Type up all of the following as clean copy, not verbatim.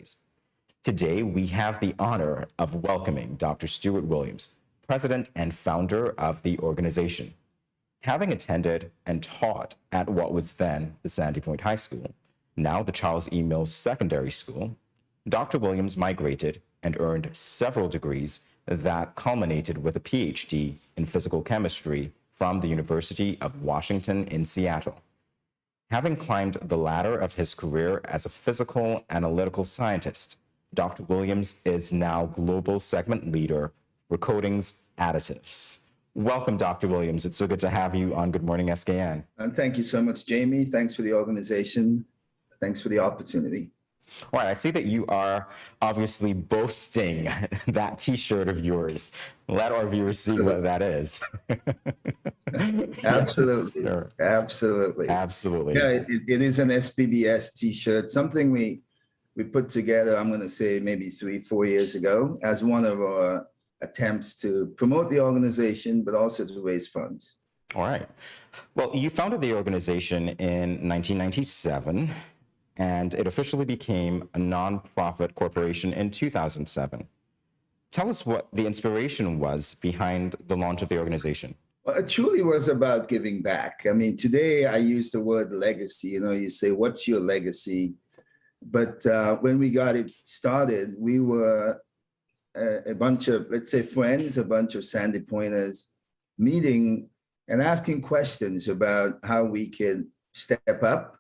Series. Today, we have the honor of welcoming Dr. Stewart Williams, president and founder of the organization. Having attended and taught at what was then the Sandy Point High School, now the Charles E. Mills Secondary School, Dr. Williams migrated and earned several degrees that culminated with a PhD in physical chemistry from the University of Washington in Seattle. Having climbed the ladder of his career as a physical analytical scientist, Dr. Williams is now global segment leader for coatings additives. Welcome, Dr. Williams. It's so good to have you on Good Morning SKN. Thank you so much, Jamie. Thanks for the organization. Thanks for the opportunity. All right, I see that you are obviously boasting that T-shirt of yours. Let our viewers see what that is. Absolutely. Yes, Absolutely. Absolutely. Yeah, it is an SPBS T-shirt, something we put together, I'm going to say maybe 3-4 years ago, as one of our attempts to promote the organization, but also to raise funds. All right. Well, you founded the organization in 1997. And it officially became a nonprofit corporation in 2007. Tell us what the inspiration was behind the launch of the organization. Well, it truly was about giving back. I mean, today I use the word legacy. You say, what's your legacy? But when we got it started, we were a bunch of, let's say, friends, a bunch of Sandy Pointers meeting and asking questions about how we can step up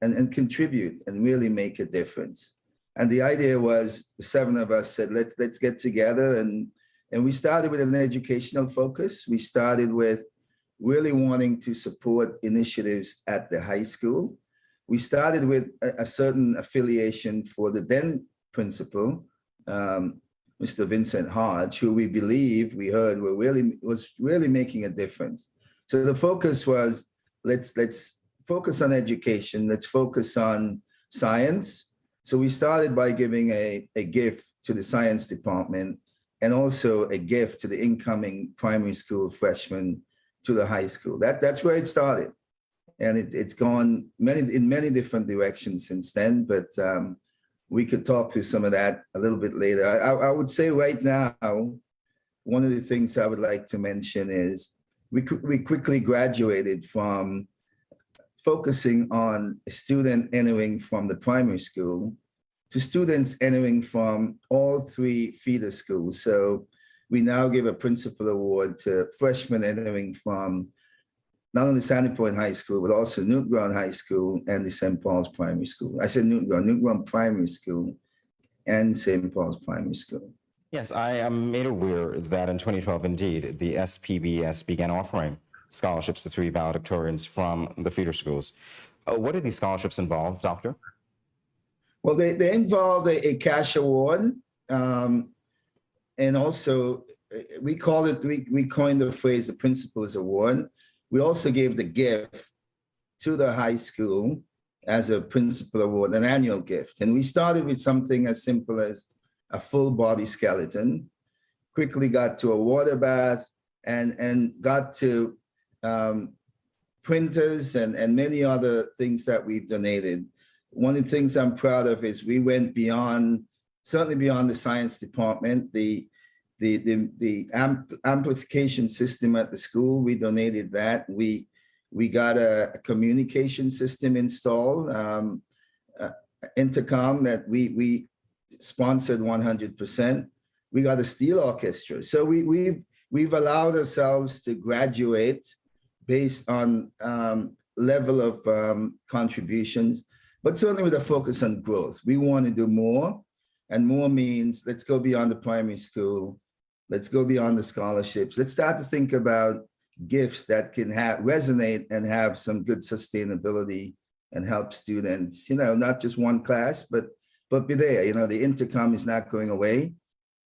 and contribute and really make a difference. And the idea was, the 7 of us said, let's get together. And we started with an educational focus. We started with really wanting to support initiatives at the high school. We started with a certain affiliation for the then principal, Mr. Vincent Hodge, who we believed, we heard was really making a difference. So the focus was, let's focus on education. Let's focus on science. So we started by giving a gift to the science department and also a gift to the incoming primary school freshmen to the high school. That's where it started. And it's gone in many different directions since then, but we could talk through some of that a little bit later. I would say right now, one of the things I would like to mention is we quickly graduated from focusing on a student entering from the primary school to students entering from all 3 feeder schools. So we now give a principal award to freshmen entering from not only Sandy Point High School, but also Newton Ground High School and the St. Paul's Primary School. I said Newton Ground Primary School and St. Paul's Primary School. Yes, I am made aware that in 2012, indeed, the SPBS began offering scholarships to 3 valedictorians from the feeder schools. What do these scholarships involve, Doctor? Well, they involve a cash award, and also we coined the phrase the Principal's Award. We also gave the gift to the high school as a Principal Award, an annual gift. And we started with something as simple as a full body skeleton, quickly got to a water bath, and got to printers and many other things that we've donated. One of the things I'm proud of is we went beyond, certainly beyond the science department, the amplification system at the school, we donated that. We got a communication system installed, intercom that we sponsored 100%. We got a steel orchestra. So we've allowed ourselves to graduate based on level of contributions, but certainly with a focus on growth. We want to do more, and more means let's go beyond the primary school. Let's go beyond the scholarships. Let's start to think about gifts that can resonate and have some good sustainability and help students, not just one class, but be there. The intercom is not going away.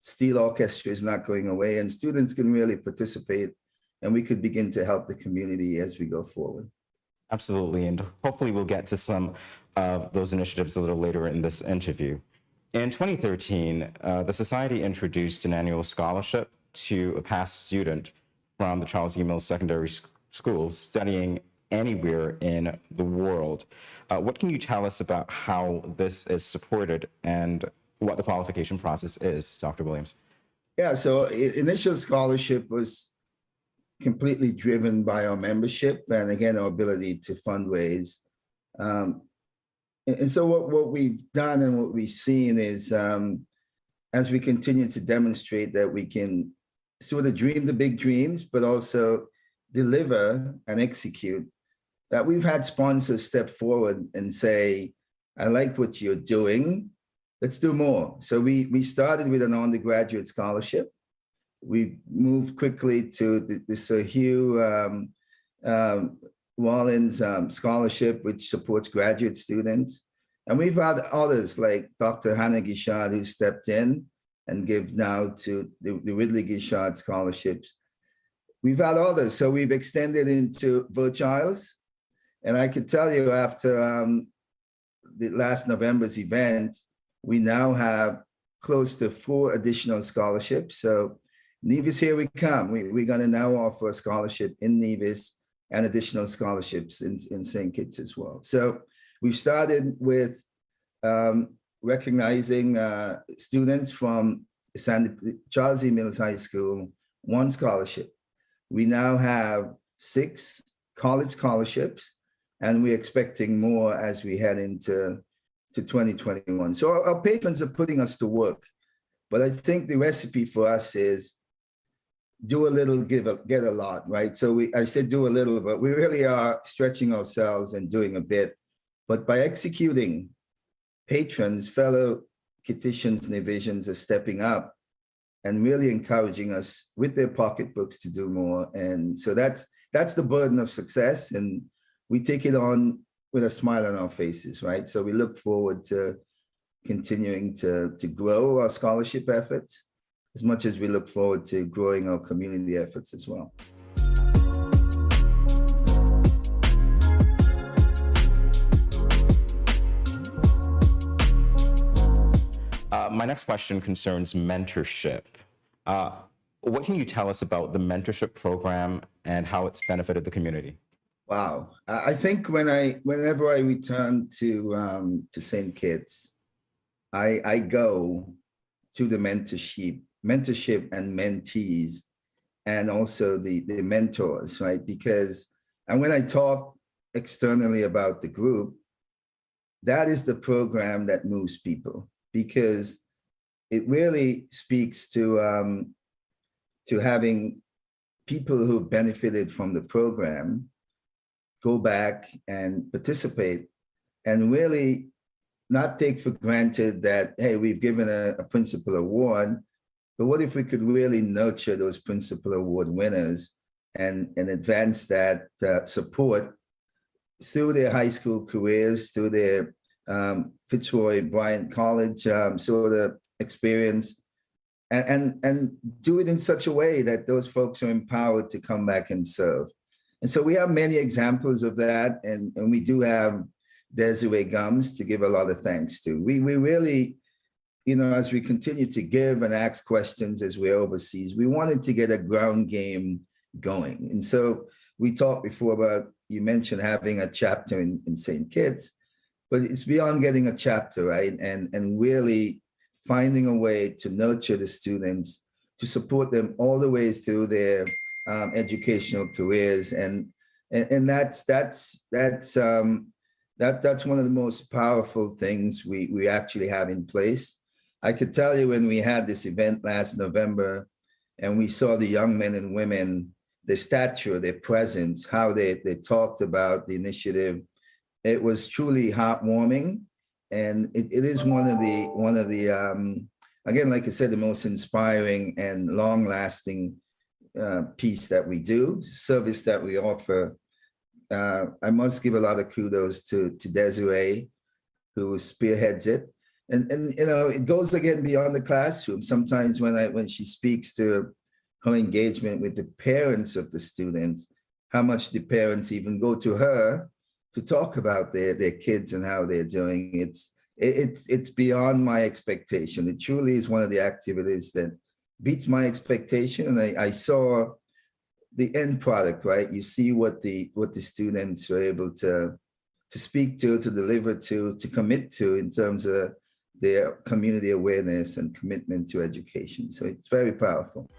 Steel orchestra is not going away, and students can really participate, and we could begin to help the community as we go forward. Absolutely, and hopefully we'll get to some of those initiatives a little later in this interview. In 2013, the Society introduced an annual scholarship to a past student from the Charles E. Mills Secondary School studying anywhere in the world. What can you tell us about how this is supported and what the qualification process is, Dr. Williams. Yeah, so initial scholarship was completely driven by our membership and again, our ability to fundraise. And so what we've done and what we've seen is as we continue to demonstrate that we can sort of dream the big dreams, but also deliver and execute, that we've had sponsors step forward and say, I like what you're doing, let's do more. So we started with an undergraduate scholarship. We moved quickly to the Sir Hugh Wallins Scholarship, which supports graduate students. And we've had others like Dr. Hannah Gishard, who stepped in and give now to the Ridley Gishard scholarships. We've had others, so we've extended into Virchiles. And I could tell you after the last November's event, we now have close to 4 additional scholarships. So Nevis, here we come. We're going to now offer a scholarship in Nevis and additional scholarships in St. Kitts as well. So we've started with recognizing students from Charles E. Mills High School, 1 scholarship. We now have 6 college scholarships, and we're expecting more as we head into 2021. So our patrons are putting us to work. But I think the recipe for us is do a little, get a lot, right? So I said do a little, but we really are stretching ourselves and doing a bit. But by executing, patrons, fellow Kittitians and Nevisians are stepping up and really encouraging us with their pocketbooks to do more. And so that's the burden of success. And we take it on with a smile on our faces, right? So we look forward to continuing to grow our scholarship efforts as much as we look forward to growing our community efforts as well. My next question concerns mentorship. What can you tell us about the mentorship program and how it's benefited the community? Wow, I think whenever I return to St. Kitts, I go to the mentorship and mentees, and also the mentors, right? And when I talk externally about the group, that is the program that moves people, because it really speaks to having people who benefited from the program go back and participate and really not take for granted that, hey, we've given a principal award, but what if we could really nurture those principal award winners and advance that support through their high school careers, through their Fitzroy Bryant College sort of experience, and do it in such a way that those folks are empowered to come back and serve. And so we have many examples of that, and we do have Desiree Gums to give a lot of thanks to. We really, as we continue to give and ask questions as we're overseas, we wanted to get a ground game going. And so we talked before about, you mentioned having a chapter in St. Kitts, but it's beyond getting a chapter, right? And really finding a way to nurture the students, to support them all the way through their educational careers, and that's one of the most powerful things we actually have in place. I could tell you when we had this event last November, and we saw the young men and women, their stature, their presence, how they talked about the initiative, it was truly heartwarming, and it is one of the again, like I said, the most inspiring and long-lasting piece that we do, service that we offer. I must give a lot of kudos to Desiree, who spearheads it. And it goes again beyond the classroom. Sometimes when she speaks to her engagement with the parents of the students, how much the parents even go to her to talk about their kids and how they're doing. It's beyond my expectation. It truly is one of the activities that beats my expectation. And I saw the end product, right? You see what the students are able to speak to deliver to commit to in terms of their community awareness and commitment to education. So it's very powerful.